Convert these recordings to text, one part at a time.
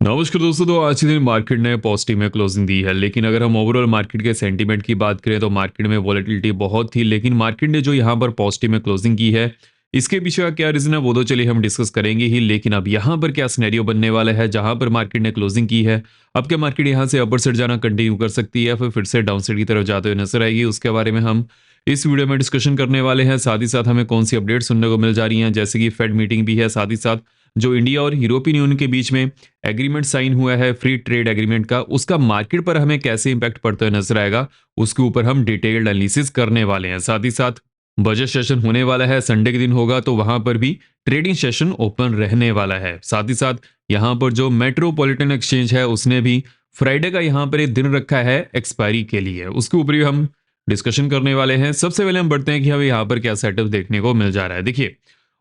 नमस्कार दोस्तों। तो आज के दिन मार्केट ने पॉजिटिव में क्लोजिंग दी है, लेकिन अगर हम ओवरऑल मार्केट के सेंटीमेंट की बात करें तो मार्केट में वॉलेटिलिटी बहुत थी। लेकिन मार्केट ने जो यहाँ पर पॉजिटिव में क्लोजिंग की है, इसके पीछे का क्या रीजन है वो तो चलिए हम डिस्कस करेंगे ही। लेकिन अब यहाँ पर क्या सिनेरियो बनने वाला है, जहां पर मार्केट ने क्लोजिंग की है, अब क्या मार्केट यहाँ से अपर साइड जाना कंटिन्यू कर सकती है, फिर से डाउन साइड की तरफ जाते हुए नजर आएगी, उसके बारे में हम इस वीडियो में डिस्कशन करने वाले हैं। साथ ही साथ हमें कौन सी अपडेट सुनने को मिल जा रही हैं, जैसे कि फेड मीटिंग भी है, साथ ही साथ जो इंडिया और यूरोपियन यूनियन के बीच में एग्रीमेंट साइन हुआ है फ्री ट्रेड एग्रीमेंट का, उसका मार्केट पर हमें कैसे इंपैक्ट पड़ता हुए नजर आएगा, उसके ऊपर हम डिटेल्ड एनालिसिस करने वाले हैं। साथ ही साथ बजट सेशन होने वाला है, संडे के दिन होगा, तो वहां पर भी ट्रेडिंग सेशन ओपन रहने वाला है। साथ ही साथ यहां पर जो मेट्रोपॉलिटन एक्सचेंज है उसने भी फ्राइडे का यहां पर एक दिन रखा है एक्सपायरी के लिए, उसके ऊपर भी हम डिस्कशन करने वाले हैं। सबसे पहले हम बढ़ते हैं कि हमें यहाँ पर क्या सेटअप देखने को मिल जा रहा है। देखिए,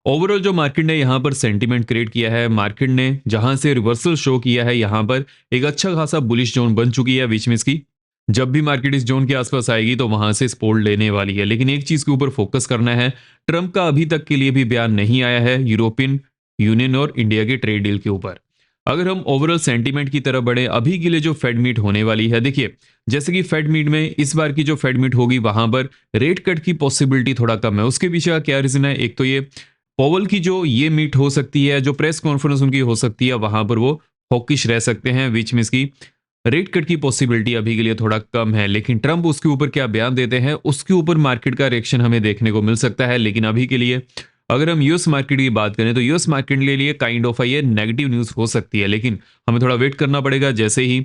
ओवरऑल जो मार्केट ने यहाँ पर सेंटीमेंट क्रिएट किया है, मार्केट ने जहां से रिवर्सल शो किया है, यहाँ पर एक अच्छा खासा बुलिश जोन बन चुकी है, विच मींस की जब भी मार्केट इस जोन के आसपास आएगी तो वहां से सपोर्ट लेने वाली है। लेकिन एक चीज के ऊपर फोकस करना है, ट्रंप का अभी तक के लिए भी बयान नहीं आया है यूरोपियन यूनियन और इंडिया के ट्रेड डील के ऊपर। अगर हम ओवरऑल सेंटीमेंट की तरफ बढ़े, अभी के लिए जो फेड मीट होने वाली है, देखिए जैसे कि फेड मीट में इस बार की जो फेड मीट होगी वहां पर रेट कट की पॉसिबिलिटी थोड़ा कम है। उसके पीछे का क्या रीजन है, एक तो ये पॉवल की जो ये मीट हो सकती है, जो प्रेस कॉन्फ्रेंस उनकी हो सकती है, वहां पर वो हॉकिश रह सकते हैं, विच मींस की रेट कट की पॉसिबिलिटी अभी के लिए थोड़ा कम है। लेकिन ट्रंप उसके ऊपर क्या बयान देते हैं, उसके ऊपर मार्केट का रिएक्शन हमें देखने को मिल सकता है। लेकिन अभी के लिए अगर हम यूएस मार्केट की बात करें तो यूएस मार्केट के लिए काइंड ऑफ ये नेगेटिव न्यूज हो सकती है, लेकिन हमें थोड़ा वेट करना पड़ेगा। जैसे ही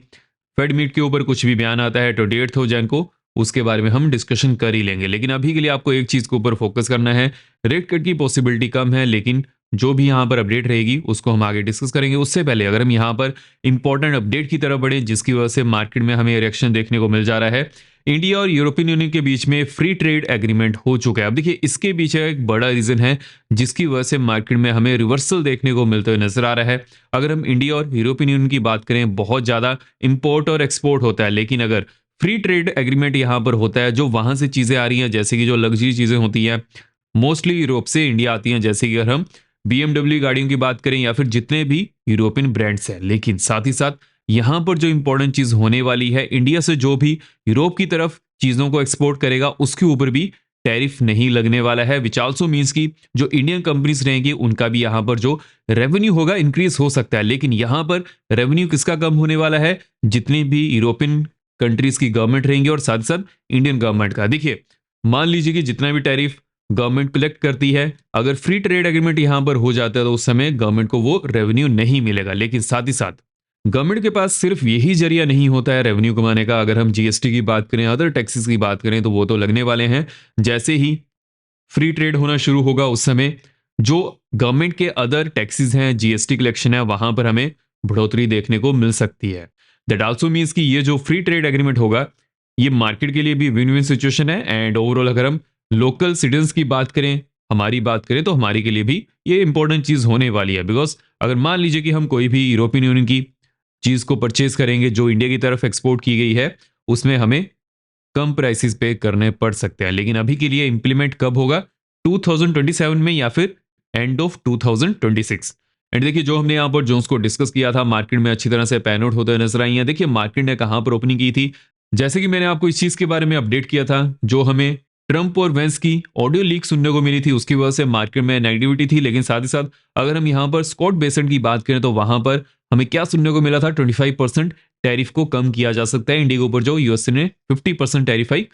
फेड मीट के ऊपर कुछ भी बयान आता है 28 जैन को, उसके बारे में हम डिस्कशन कर ही लेंगे। लेकिन अभी के लिए आपको एक चीज के ऊपर फोकस करना है, रेट कट की पॉसिबिलिटी कम है, लेकिन जो भी यहाँ पर अपडेट रहेगी उसको हम आगे डिस्कस करेंगे। उससे पहले अगर हम यहाँ पर इंपॉर्टेंट अपडेट की तरफ बढ़े, जिसकी वजह से मार्केट में हमें रिएक्शन देखने को मिल जा रहा है, इंडिया और यूरोपियन यूनियन के बीच में फ्री ट्रेड एग्रीमेंट हो चुका है। अब देखिए, इसके पीछे एक बड़ा रीजन है जिसकी वजह से मार्केट में हमें रिवर्सल देखने को मिलते हुए नजर आ रहा है। अगर हम इंडिया और यूरोपियन यूनियन की बात करें, बहुत ज्यादा इंपोर्ट और एक्सपोर्ट होता है, लेकिन अगर फ्री ट्रेड एग्रीमेंट यहां पर होता है, जो वहां से चीजें आ रही हैं, जैसे कि जो लग्जरी चीजें होती हैं मोस्टली यूरोप से इंडिया आती हैं, जैसे कि अगर हम BMW गाड़ियों की बात करें या फिर जितने भी यूरोपियन ब्रांड्स हैं। लेकिन साथ ही साथ यहां पर जो इंपॉर्टेंट चीज होने वाली है, इंडिया से जो भी यूरोप की तरफ चीजों को एक्सपोर्ट करेगा उसके ऊपर भी टैरिफ नहीं लगने वाला है, विच आल्सो मींस की जो इंडियन कंपनीज रहेंगी उनका भी यहां पर जो रेवेन्यू होगा इंक्रीज हो सकता है। लेकिन यहां पर रेवेन्यू किसका कम होने वाला है, जितनी भी यूरोपियन कंट्रीज की गवर्नमेंट रहेंगी और साथ ही साथ इंडियन गवर्नमेंट का। देखिए, मान लीजिए कि जितना भी टैरिफ गवर्नमेंट कलेक्ट करती है, अगर फ्री ट्रेड एग्रीमेंट यहां पर हो जाता है तो उस समय गवर्नमेंट को वो रेवेन्यू नहीं मिलेगा। लेकिन साथ ही साथ गवर्नमेंट के पास सिर्फ यही जरिया नहीं होता है रेवेन्यू कमाने का। अगर हम जीएसटी की बात करें, अदर टैक्सेस की बात करें, तो वो तो लगने वाले हैं। जैसे ही फ्री ट्रेड होना शुरू होगा उस समय जो गवर्नमेंट के अदर टैक्सेस हैं, जीएसटी कलेक्शन है, वहां पर हमें बढ़ोतरी देखने को मिल सकती है। दैट आल्सो मीन्स कि ये जो फ्री ट्रेड एग्रीमेंट होगा, ये मार्केट के लिए भी विन विन सिचुएशन है। एंड ओवरऑल अगर हम लोकल सिटीजन्स की बात करें, हमारी बात करें, तो हमारे के लिए भी ये इंपॉर्टेंट चीज होने वाली है। बिकॉज अगर मान लीजिए कि हम कोई भी यूरोपियन यूनियन की चीज को परचेज करेंगे जो इंडिया की तरफ एक्सपोर्ट की गई है, उसमें हमें कम प्राइसेस पे करने पड़ सकते हैं। लेकिन अभी के लिए इंप्लीमेंट कब होगा, 2027 में या फिर एंड ऑफ 2026। एंड देखिए, जो हमने यहाँ पर जोन्स को डिस्कस किया था, मार्केट में अच्छी तरह से पैन आउट होते नजर आई है। देखिए, मार्केट ने कहां पर ओपनिंग की थी, जैसे कि मैंने आपको इस चीज के बारे में अपडेट किया था, जो हमें ट्रंप और वेंस की ऑडियो लीक सुनने को मिली थी, उसकी वजह से मार्केट में नेगेटिविटी थी। लेकिन साथ ही साथ अगर हम यहाँ पर स्कॉट बेसेंट की बात करें तो वहां पर हमें क्या सुनने को मिला था, 25% टैरिफ को कम किया जा सकता है इंडिया के ऊपर, जो यूएसए ने 50% टैरिफ हाइक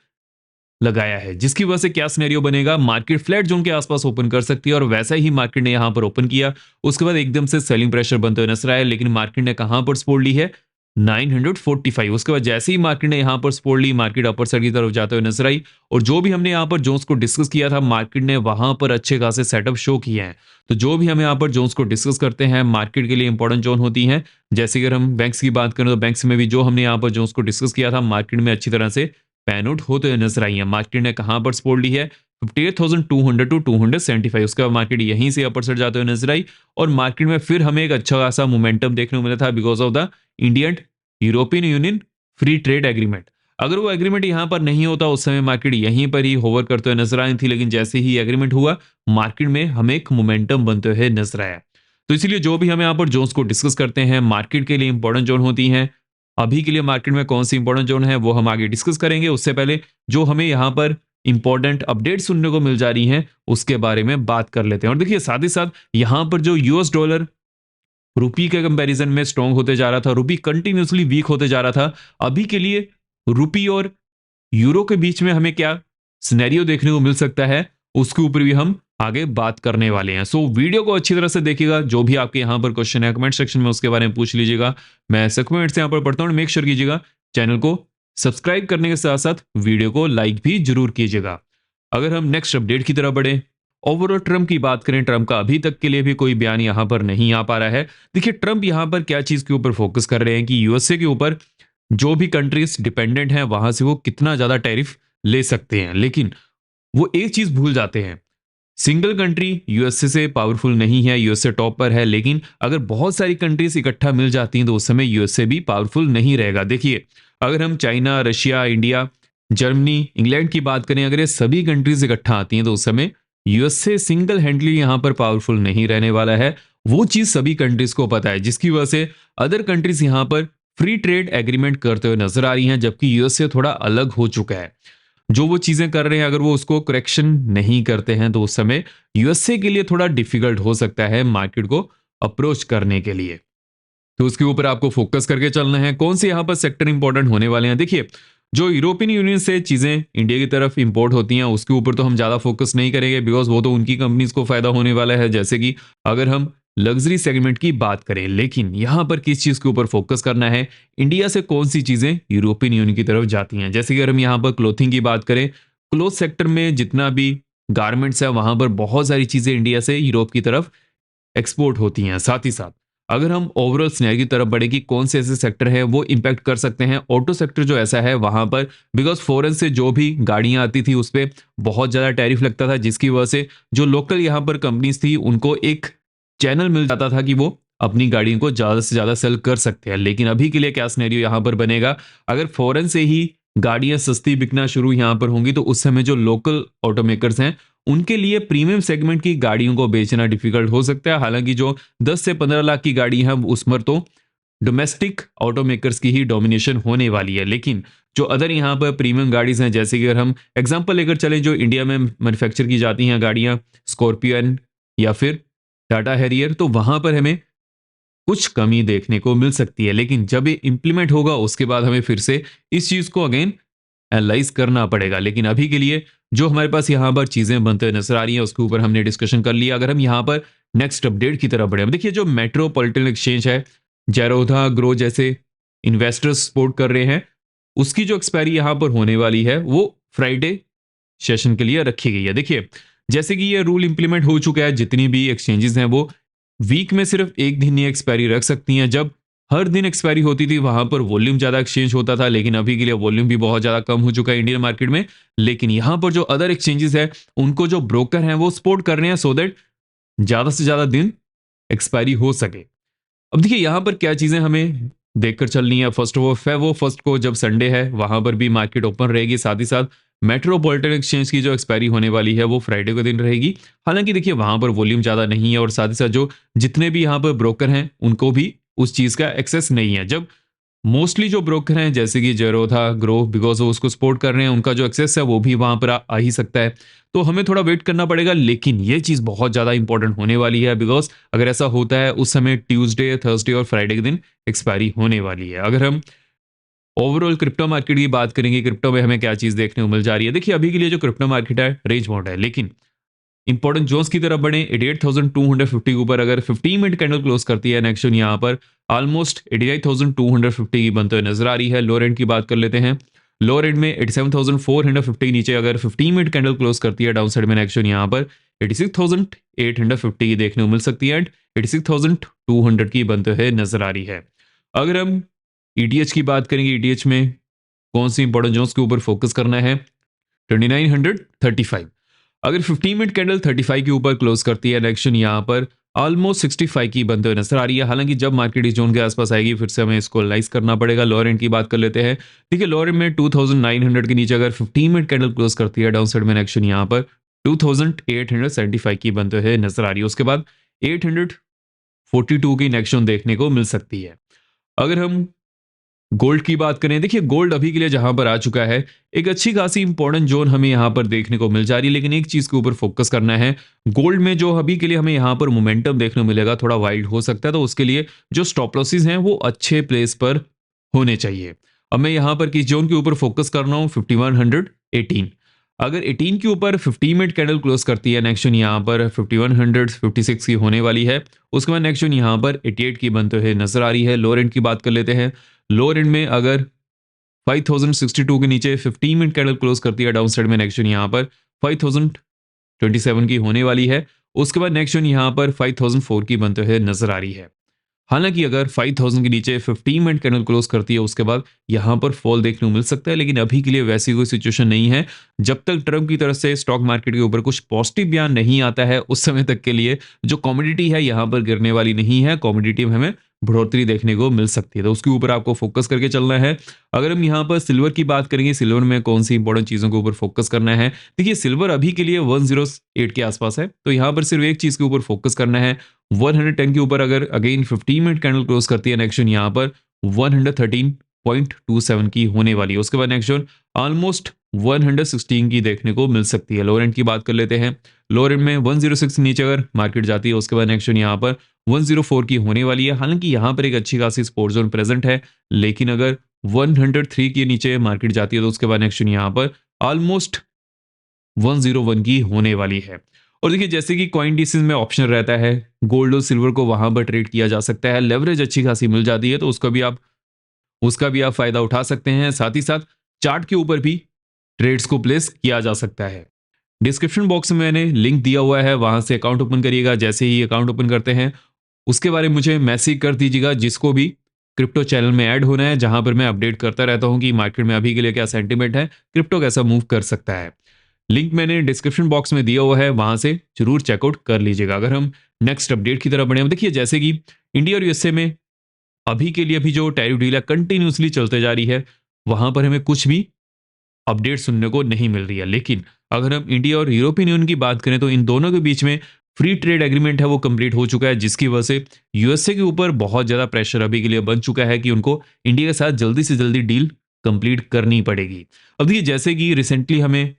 लगाया है, जिसकी वजह से क्या सिनेरियो बनेगा, मार्केट फ्लैट जोन के आसपास ओपन कर सकती है। और वैसा ही मार्केट ने यहां पर ओपन किया, उसके बाद एकदम से सेलिंग प्रेशर बनते हुए नजर आया। लेकिन मार्केट ने कहां पर सपोर्ट ली है, 945। उसके बाद जैसे ही मार्केट ने यहां पर सपोर्ट ली, मार्केट अपर साइड की तरफ जाते हुए नजर आई। और जो भी हमने यहां पर जोन्स को डिस्कस किया था, मार्केट ने वहां पर अच्छे खासे सेटअप शो किए हैं। तो जो भी हम यहां पर जोन्स को डिस्कस करते हैं, मार्केट के लिए इंपॉर्टेंट जोन होती हैं। जैसे अगर हम बैंक्स की बात करें तो बैंक्स में भी जो हमने यहाँ पर जोन्स को डिस्कस किया था, मार्केट में अच्छी तरह से पैन आउट होते हुए नजर आई है। मार्केट ने कहां पर सपोर्ट ली है, 58,200 टू 275। उसके बाद मार्केट यहीं से अपर साइड जाते हुए नजर आई और मार्केट में फिर हमें एक अच्छा खासा मोमेंटम देखने को मिला था because of the Indian European union free trade agreement. अगर वो एग्रीमेंट यहां पर नहीं होता, उस समय मार्केट यहीं पर ही होवर करते हुए नजर आई थी। लेकिन जैसे ही एग्रीमेंट हुआ, मार्केट में हमें एक मोमेंटम बनते हुए नजर आया। तो इसीलिए जो भी हम यहाँ पर जोन्स को डिस्कस करते हैं मार्केट के लिए इंपॉर्टेंट जोन होती हैं। अभी के लिए मार्केट में कौन सी इंपॉर्टेंट जोन है वो हम आगे डिस्कस करेंगे। उससे पहले जो हमें यहाँ पर इंपॉर्टेंट अपडेट सुनने को मिल जा रही हैं उसके बारे में बात कर लेते हैं। और देखिए साथ ही साथ यहाँ पर जो यूएस डॉलर रुपी के कंपैरिजन में स्ट्रांग होते जा रहा था, रुपी कंटिन्यूअसली वीक होते जा रहा था। अभी के लिए रुपी और यूरो के बीच में हमें क्या सिनेरियो देखने को मिल सकता है उसके ऊपर भी हम आगे बात करने वाले हैं। सो वीडियो को अच्छी तरह से देखिएगा। जो भी आपके यहाँ पर क्वेश्चन है कमेंट सेक्शन में उसके बारे में पूछ लीजिएगा। मैं सब कमेंट्स यहाँ पर पढ़ता हूँ। मेक श्योर कीजिएगा चैनल को सब्सक्राइब करने के साथ साथ वीडियो को लाइक भी जरूर कीजिएगा। अगर हम नेक्स्ट अपडेट की तरफ बढ़े, ओवरऑल ट्रम्प की बात करें, ट्रम्प का अभी तक के लिए भी कोई बयान यहां पर नहीं आ पा रहा है। देखिए ट्रम्प यहां पर क्या चीज के ऊपर फोकस कर रहे हैं कि यूएसए के ऊपर जो भी कंट्रीज डिपेंडेंट हैं वहां से वो कितना ज्यादा टैरिफ ले सकते हैं, लेकिन वो एक चीज भूल जाते हैं। सिंगल कंट्री यूएसए से पावरफुल नहीं है, यूएसए टॉप पर है, लेकिन अगर बहुत सारी कंट्रीज इकट्ठा मिल जाती हैं तो उस समय यूएसए भी पावरफुल नहीं रहेगा। देखिए अगर हम China, Russia, India, Germany, England की बात करें, अगर ये सभी कंट्रीज इकट्ठा आती हैं तो उस समय यूएसए सिंगल हैंडली यहां पर पावरफुल नहीं रहने वाला है। वो चीज सभी कंट्रीज को पता है, जिसकी वजह से अदर कंट्रीज यहां पर फ्री ट्रेड एग्रीमेंट करते हुए नजर आ रही हैं, जबकि यूएसए थोड़ा अलग हो चुका है। जो वो चीजें कर रहे हैं अगर वो उसको करेक्शन नहीं करते हैं तो उस समय यूएसए के लिए थोड़ा डिफिकल्ट हो सकता है मार्केट को अप्रोच करने के लिए। तो उसके ऊपर आपको फोकस करके चलना है। कौन से यहाँ पर सेक्टर इंपॉर्टेंट होने वाले हैं? देखिए जो यूरोपियन यूनियन से चीजें इंडिया की तरफ इंपोर्ट होती हैं उसके ऊपर तो हम ज्यादा फोकस नहीं करेंगे, बिकॉज वो तो उनकी कंपनीज को फायदा होने वाला है। जैसे कि अगर हम लग्जरी सेगमेंट की बात करें, लेकिन यहां पर किस चीज के ऊपर फोकस करना है, इंडिया से कौन सी चीजें यूरोपियन यूनियन की तरफ जाती हैं। जैसे कि अगर हम यहाँ पर क्लोथिंग की बात करें, क्लोथ सेक्टर में जितना भी गारमेंट्स है वहां पर बहुत सारी चीजें इंडिया से यूरोप की तरफ एक्सपोर्ट होती हैं। साथ ही साथ अगर हम ओवरऑल सिनेरियो की तरफ बढ़े कि कौन से ऐसे सेक्टर है वो इंपैक्ट कर सकते हैं, ऑटो सेक्टर जो ऐसा है वहां पर बिकॉज फॉरेन से जो भी गाड़ियां आती थी उस पर बहुत ज्यादा टैरिफ लगता था, जिसकी वजह से जो लोकल यहाँ पर कंपनीज थी उनको एक चैनल मिल जाता था कि वो अपनी गाड़ियों को ज्यादा से ज्यादा सेल कर सकते हैं। लेकिन अभी के लिए क्या सिनेरियो यहाँ पर बनेगा, अगर फॉरेन से ही गाड़ियां सस्ती बिकना शुरू यहाँ पर होंगी तो उस समय जो लोकल ऑटोमेकर्स हैं उनके लिए प्रीमियम सेगमेंट की गाड़ियों को बेचना डिफिकल्ट हो सकता है। हालांकि जो 10 से 15 लाख की गाड़ी है उस पर तो डोमेस्टिक ऑटोमेकर्स की ही डोमिनेशन होने वाली है। लेकिन जो अदर यहाँ पर प्रीमियम गाड़ीज हैं, जैसे कि अगर हम एग्जांपल लेकर चलें जो इंडिया में मैन्युफैक्चर की जाती हैं गाड़ियां, स्कॉर्पियन या फिर टाटा हैरियर, तो वहां पर हमें कुछ कमी देखने को मिल सकती है। लेकिन जब ये इंप्लीमेंट होगा उसके बाद हमें फिर से इस चीज को अगेन एनालाइज करना पड़ेगा। लेकिन अभी के लिए जो हमारे पास यहाँ पर चीजें बनते हुए नजर आ रही हैं उसके ऊपर हमने डिस्कशन कर लिया। अगर हम यहाँ पर नेक्स्ट अपडेट की तरफ बढ़े, देखिए जो मेट्रोपॉलिटन एक्सचेंज है, जेरोधा, ग्रो जैसे इन्वेस्टर्स सपोर्ट कर रहे हैं, उसकी जो एक्सपायरी यहाँ पर होने वाली है वो फ्राइडे सेशन के लिए रखी गई है। देखिए जैसे कि ये रूल इंप्लीमेंट हो चुका है, जितनी भी एक्सचेंजेस हैं वो वीक में सिर्फ एक दिन ही एक्सपायरी रख सकती हैं। जब हर दिन एक्सपायरी होती थी वहां पर वॉल्यूम ज्यादा एक्सचेंज होता था, लेकिन अभी के लिए वॉल्यूम भी बहुत ज्यादा कम हो चुका है इंडियन मार्केट में। लेकिन यहां पर जो अदर एक्सचेंजेस है उनको जो ब्रोकर हैं वो सपोर्ट कर रहे हैं सो दैट ज्यादा से ज्यादा दिन एक्सपायरी हो सके। अब देखिए यहां पर क्या चीजें हमें देखकर चलनी है। फर्स्ट ऑफ ऑल वो फर्स्ट को जब संडे है वहां पर भी मार्केट ओपन रहेगी। साथ ही साथ मेट्रोपॉलिटन एक्सचेंज की जो एक्सपायरी होने वाली है वो फ्राइडे को दिन रहेगी। हालांकि देखिए वहां पर वॉल्यूम ज्यादा नहीं है और साथ ही साथ जो जितने भी यहाँ पर ब्रोकर हैं उनको भी उस चीज का एक्सेस नहीं है। जब मोस्टली जो ब्रोकर हैं जैसे कि जेरोधा, ग्रो, बिकॉज वो उसको सपोर्ट कर रहे हैं, उनका जो एक्सेस है वो भी वहां पर आ ही सकता है। तो हमें थोड़ा वेट करना पड़ेगा। लेकिन ये चीज बहुत ज्यादा इंपॉर्टेंट होने वाली है, बिकॉज अगर ऐसा होता है उस समय ट्यूसडे, थर्सडे और फ्राइडे के दिन एक्सपायरी होने वाली है। अगर हम ओवरऑल क्रिप्टो मार्केट की बात करेंगे, क्रिप्टो में हमें क्या चीज देखने को मिल जा रही है। देखिए अभी के लिए जो क्रिप्टो मार्केट है रेंज बाउंड है, लेकिन इंपॉर्टेंट जोन्स की तरफ बढ़े 88,250 के ऊपर अगर 15 मिनट कैंडल क्लोज करती है नेक्स्ट जोन यहाँ पर ऑलमोस्ट 89,250 की बनते हुए नजर आ रही है। लोअर एंड की बात कर लेते हैं, लोअर एंड में 87,450 के नीचे अगर 15 मिनट कैंडल क्लोज करती है डाउन साइड में नेक्स्ट जोन यहाँ पर 86,850 की देखने को मिल सकती है एंड 86,200 की बनते हुए नजर आ रही है। अगर हम ईटीएच की बात करेंगे, ईटीएच में कौन सी इंपॉर्टेंट जोन्स के ऊपर फोकस करना है, 2935 अगर 15 मिनट कैंडल 35 के ऊपर क्लोज करती है नेक्स्ट यहाँ पर ऑलमोस्ट 65 की बनते हुए नजर आ रही है। हालांकि जब मार्केट इस जोन के आसपास आएगी फिर से हमें इसको एनालाइज करना पड़ेगा। लोअर एंड की बात कर लेते हैं, ठीक है, लोअर एंड में 2900 के नीचे अगर 15 मिनट कैंडल क्लोज करती है डाउन साइड में नेक्स्ट यहाँ पर 2875 की बनते हुए नजर आ रही है। उसके बाद 42 की नेक्स्ट जोन देखने को मिल सकती है। अगर हम गोल्ड की बात करें, देखिए गोल्ड अभी के लिए जहां पर आ चुका है, एक अच्छी खासी इंपॉर्टेंट जोन हमें यहां पर देखने को मिल जा रही है, लेकिन एक चीज के ऊपर फोकस करना है। गोल्ड में जो अभी के लिए हमें यहां पर मोमेंटम देखने को मिलेगा थोड़ा वाइल्ड हो सकता है, तो उसके लिए जो स्टॉप लॉसेस हैं वो अच्छे प्लेस पर होने चाहिए। अब मैं यहां पर किस जोन के ऊपर फोकस कर रहा हूं, 5118। अगर 18 के ऊपर 50 मिनट कैंडल क्लोज करती है, नेक्स्ट जोन यहाँ पर 5156 की होने वाली है। उसके बाद नेक्स्ट जोन यहाँ पर 88 की बनते हुए नजर आ रही है। लोअर एंड की बात कर लेते हैं। लोअर एंड में अगर 5062 के नीचे 15 मिनट कैंडल क्लोज करती है डाउन साइड में, नेक्स्ट जोन यहाँ पर 5027 की होने वाली है। उसके बाद नेक्स्ट जोन यहाँ पर 5004 की बनते हुए नजर आ रही है। हालांकि अगर 5000 के नीचे 15 मिनट कैंडल क्लोज करती है, उसके बाद यहां पर फॉल देखने को मिल सकता है, लेकिन अभी के लिए वैसी कोई सिचुएशन नहीं है। जब तक ट्रम्प की तरफ से स्टॉक मार्केट के ऊपर कुछ पॉजिटिव बयान नहीं आता है, उस समय तक के लिए जो कमोडिटी है यहां पर गिरने वाली नहीं है। कमोडिटी में हमें बढ़ोतरी देखने को मिल सकती है, तो उसके ऊपर आपको फोकस करके चलना है। अगर हम यहाँ पर सिल्वर की बात करेंगे, सिल्वर में कौन सी इंपॉर्टेंट चीजों के ऊपर फोकस करना है, देखिए सिल्वर अभी के लिए 108 के आसपास है, तो यहाँ पर सिर्फ एक चीज के ऊपर फोकस करना है। 110 के ऊपर अगर अगेन 15 मिनट कैंडल क्लोज करती है, नेक्स्ट जोन यहाँ पर 113.27 की होने वाली है। उसके बाद नेक्स्ट जोन ऑलमोस्ट 116 की देखने को मिल सकती है। लोअर एंड की बात कर लेते हैं। लोअर एंड में 106 नीचे अगर मार्केट जाती है, उसके बाद नेक्स्ट जोन यहाँ पर 104 की होने वाली है। हालांकि यहाँ पर एक अच्छी खासी सपोर्ट जोन प्रेजेंट है, लेकिन अगर 103 के नीचे मार्केट जाती है, तो उसके बाद नेक्स्ट जोन यहाँ पर ऑलमोस्ट 101 की होने वाली है। और देखिए जैसे कि कॉइन डीसीज में ऑप्शन रहता है, गोल्ड और सिल्वर को वहां पर ट्रेड किया जा सकता है, लेवरेज अच्छी खासी मिल जाती है, तो उसका भी आप फायदा उठा सकते हैं। साथ ही साथ चार्ट के ऊपर भी ट्रेड्स को प्लेस किया जा सकता है। डिस्क्रिप्शन बॉक्स में मैंने लिंक दिया हुआ है, वहां से अकाउंट ओपन करिएगा। जैसे ही अकाउंट ओपन करते हैं, उसके बारे में मुझे मैसेज कर दीजिएगा, जिसको भी क्रिप्टो चैनल में ऐड होना है, जहां पर मैं अपडेट करता रहता हूं कि मार्केट में अभी के लिए क्या सेंटीमेंट है, क्रिप्टो कैसा मूव कर सकता है। लिंक मैंने डिस्क्रिप्शन बॉक्स में दिया हुआ है, वहां से जरूर चेकआउट कर लीजिएगा। अगर हम नेक्स्ट अपडेट की तरफ बढ़े, देखिए जैसे कि इंडिया और यूएसए में अभी के लिए अभी जो टैरिफ डील है कंटिन्यूसली चलते जा रही है, वहां पर हमें कुछ भी अपडेट सुनने को नहीं मिल रही है। लेकिन अगर हम इंडिया और यूरोपियन यूनियन की बात करें, तो इन दोनों के बीच में फ्री ट्रेड एग्रीमेंट है वो कंप्लीट हो चुका है, जिसकी वजह से यूएसए के ऊपर बहुत ज्यादा प्रेशर अभी के लिए बन चुका है कि उनको इंडिया के साथ जल्दी से जल्दी डील कंप्लीट करनी पड़ेगी। अब देखिए जैसे कि रिसेंटली हमें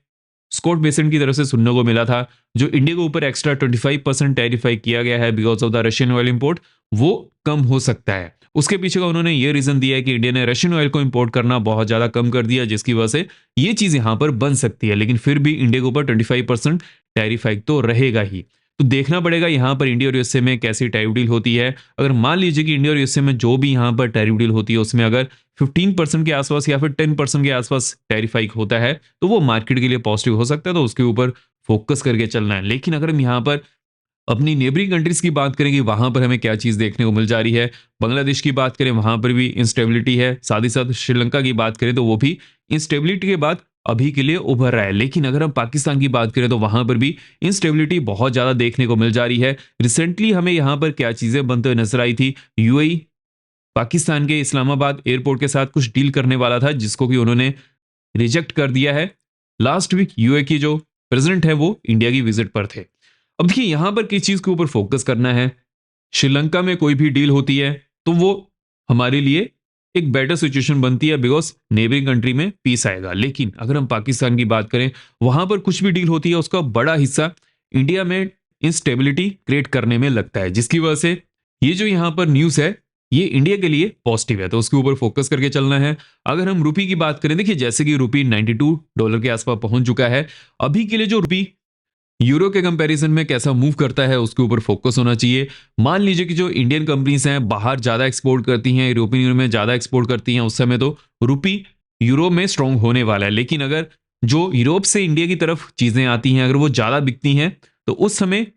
स्कॉट बेसेंट की तरफ से सुनने को मिला था, जो इंडिया के ऊपर एक्स्ट्रा 25% टैरिफाई किया गया है because of the Russian oil import, वो कम हो सकता है। उसके पीछे का उन्होंने ये रीजन दिया है कि इंडिया ने रशियन ऑयल को इंपोर्ट करना बहुत ज्यादा कम कर दिया, जिसकी वजह से ये चीज यहां पर बन सकती है। लेकिन फिर भी इंडिया के ऊपर 25% टैरिफ हाइक तो रहेगा ही। तो देखना पड़ेगा यहाँ पर इंडिया और यूएसए में कैसी टैरिफ डील होती है। अगर मान लीजिए कि इंडिया और यूएसए में जो भी यहाँ पर टैरिफ डील होती है, उसमें अगर 15% के आसपास या फिर 10% के आसपास टैरिफ हाइक होता है, तो वो मार्केट के लिए पॉजिटिव हो सकता है, तो उसके ऊपर फोकस करके चलना है। लेकिन अगर हम यहाँ पर अपनी नेबरिंग कंट्रीज की बात करेंगे, वहां पर हमें क्या चीज देखने को मिल जा रही है, बांग्लादेश की बात करें वहां पर भी इंस्टेबिलिटी है। साथ ही साथ श्रीलंका की बात करें तो वो भी इंस्टेबिलिटी के बाद अभी के लिए उभर रहा है। लेकिन अगर हम पाकिस्तान की बात करें, तो वहां पर भी इंस्टेबिलिटी बहुत ज्यादा देखने को मिल जा रही है। रिसेंटली हमें यहां पर क्या चीजें बनते हुए नजर आई थी, यूएई पाकिस्तान के इस्लामाबाद एयरपोर्ट के साथ कुछ डील करने वाला था, जिसको कि उन्होंने रिजेक्ट कर दिया है। लास्ट वीक यूए की जो प्रेसिडेंट है वो इंडिया की विजिट पर थे। अब देखिए यहां पर किस चीज के ऊपर फोकस करना है, श्रीलंका में कोई भी डील होती है तो वो हमारे लिए एक बेटर सिचुएशन बनती है, बिकॉज नेबरिंग कंट्री में पीस आएगा। लेकिन अगर हम पाकिस्तान की बात करें, वहां पर कुछ भी डील होती है उसका बड़ा हिस्सा इंडिया में इंस्टेबिलिटी क्रिएट करने में लगता है, जिसकी वजह से ये जो यहाँ पर न्यूज है ये इंडिया के लिए पॉजिटिव है, तो उसके ऊपर फोकस करके चलना है। अगर हम रुपी की बात करें, देखिए जैसे कि रुपी $92 के आसपास पहुंच चुका है। अभी के लिए जो रुपी यूरो के कंपैरिजन में कैसा मूव करता है उसके ऊपर फोकस होना चाहिए। मान लीजिए कि जो इंडियन कंपनीज हैं बाहर ज्यादा एक्सपोर्ट करती हैं, यूरोपियन यूनियन में ज्यादा एक्सपोर्ट करती हैं, उस समय तो रुपी यूरो में स्ट्रांग होने वाला है। लेकिन अगर जो यूरोप से इंडिया की तरफ चीजें आती हैं, अगर वो ज्यादा बिकती हैं, तो उस समय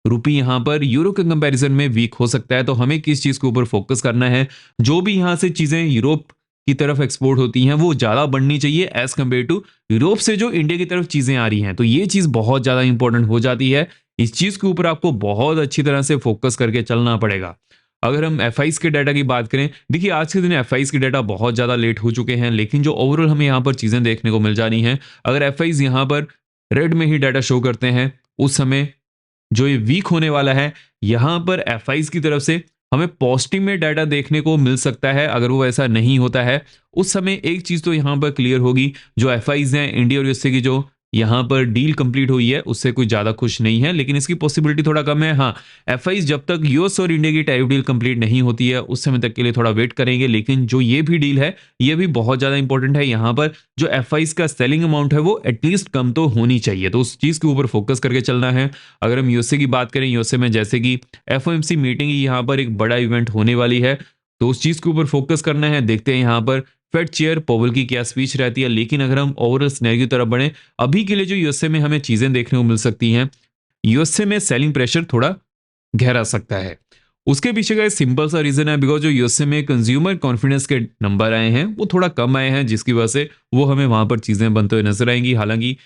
रुपी यहां पर यूरो के कंपैरिजन में वीक हो सकता है। तो हमें किस चीज के ऊपर फोकस करना है, जो भी यहां से चीजें यूरोप की तरफ एक्सपोर्ट होती हैं वो ज्यादा बढ़नी चाहिए एज कंपेयर टू यूरोप से जो इंडिया की तरफ चीजें आ रही हैं। तो ये चीज बहुत ज्यादा इंपॉर्टेंट हो जाती है। इस चीज के ऊपर आपको बहुत अच्छी तरह से फोकस करके चलना पड़ेगा। अगर हम एफ के डाटा की बात करें, देखिए आज के दिन एफ के डाटा बहुत ज्यादा लेट हो चुके हैं, लेकिन जो ओवरऑल हमें यहाँ पर चीजें देखने को मिल जा रही हैं, अगर एफ यहाँ पर रेड में ही डाटा शो करते हैं, उस समय जो ये वीक होने वाला है, यहाँ पर एफआईज की तरफ से हमें पॉजिटिव में डाटा देखने को मिल सकता है। अगर वो ऐसा नहीं होता है, उस समय एक चीज़ तो यहाँ पर क्लियर होगी, जो एफआईज हैं इंडिया और यूएसए की जो यहाँ पर डील कंप्लीट हुई है, उससे कोई ज़्यादा खुश नहीं है, लेकिन इसकी पॉसिबिलिटी थोड़ा कम है। हाँ, एफआईज जब तक यूएस और इंडिया की टैरिफ डील कंप्लीट नहीं होती है, उस समय तक के लिए थोड़ा वेट करेंगे। लेकिन जो ये भी डील है, ये भी बहुत ज़्यादा इंपॉर्टेंट है। यहाँ पर जो एफआईज का सेलिंग अमाउंट है, वो एटलीस्ट कम तो होनी चाहिए, तो उस चीज़ के ऊपर फोकस करके चलना है। अगर हम यूएसए की बात करें, यूएसए में जैसे कि एफओएमसी मीटिंग यहाँ पर एक बड़ा इवेंट होने वाली है, तो उस चीज़ के ऊपर फोकस करना है। देखते हैं यहाँ पर फेड चेयर पॉवेल की क्या स्पीच रहती है। लेकिन अगर हम ओवरऑल सिनेरियो की तरफ बढ़ें, अभी के लिए जो यूएसए में हमें चीज़ें देखने को मिल सकती हैं, यूएसए में सेलिंग प्रेशर थोड़ा गहरा सकता है। उसके पीछे का एक सिंपल सा रीजन है, बिकॉज जो यूएसए में कंज्यूमर कॉन्फिडेंस के नंबर आए हैं, वो थोड़ा कम आए हैं, जिसकी वजह से वो हमें वहां पर चीजें बनते हुए नजर आएंगी। हालांकि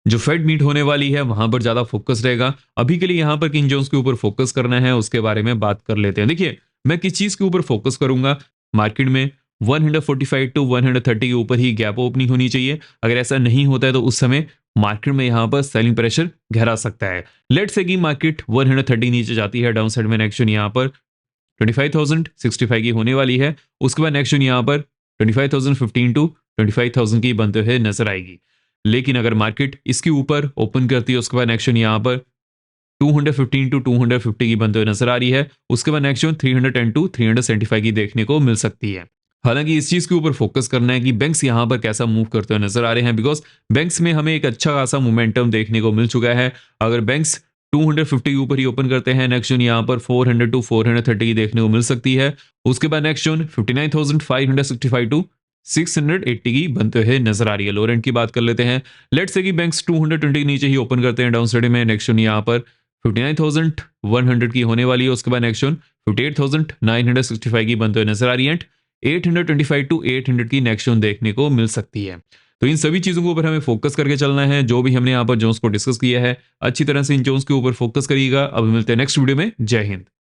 जो फेड मीट होने वाली है, वहां पर ज्यादा फोकस रहेगा। अभी के लिए यहाँ पर किन जोन्स के ऊपर फोकस करना है, उसके बारे में बात कर लेते हैं। देखिए, मैं किस चीज के ऊपर फोकस करूंगा, मार्केट में 145 टू 130 के ऊपर ही गैप ओपनिंग होनी चाहिए। अगर ऐसा नहीं होता है, तो उस समय मार्केट में यहाँ पर सेलिंग प्रेशर गहरा सकता है। लेट से कि मार्केट 130 नीचे जाती है, डाउन साइड में एक्शन यहाँ पर 25,065 की होने वाली है। उसके बाद एक्शन यहाँ पर 25,015 टू 25,000 की बनते हुए नजर आएगी। लेकिन अगर मार्केट इसके ऊपर ओपन करती है, उसके बाद एक्शन यहाँ पर 215 टू 250 की बनते हुए नजर आ रही है। उसके बाद एक्शन 310 टू 375 की देखने को मिल सकती है। हालांकि इस चीज के ऊपर फोकस करना है कि बैंक्स यहां पर कैसा मूव करते हुए नजर आ रहे हैं, बिकॉज बैंक्स में हमें एक अच्छा खासा मोमेंटम देखने को मिल चुका है। अगर बैंक्स 250 के ऊपर ही ओपन करते हैं, नेक्स्ट जोन यहाँ पर 400 टू 430 की देखने को मिल सकती है। उसके बाद नेक्स्ट जोन 59,565 टू 680 की बनते हुए नजर आ रही है। लोरेंट की बात कर लेते हैं। लेट से कि बैंक्स 220 के नीचे ही ओपन करते हैं डाउन साइड में, नेक्स्ट जोन यहाँ पर 59,100 की होने वाली है। उसके बाद नेक्स्ट जोन 58,965 की बनते हुए नजर आ रही है। 825 टू 800 की नेक्स्ट जोन देखने को मिल सकती है। तो इन सभी चीजों के ऊपर हमें फोकस करके चलना है। जो भी हमने यहाँ पर जोन्स को डिस्कस किया है, अच्छी तरह से इन जोन्स के ऊपर फोकस करिएगा। अब मिलते हैं नेक्स्ट वीडियो में। जय हिंद।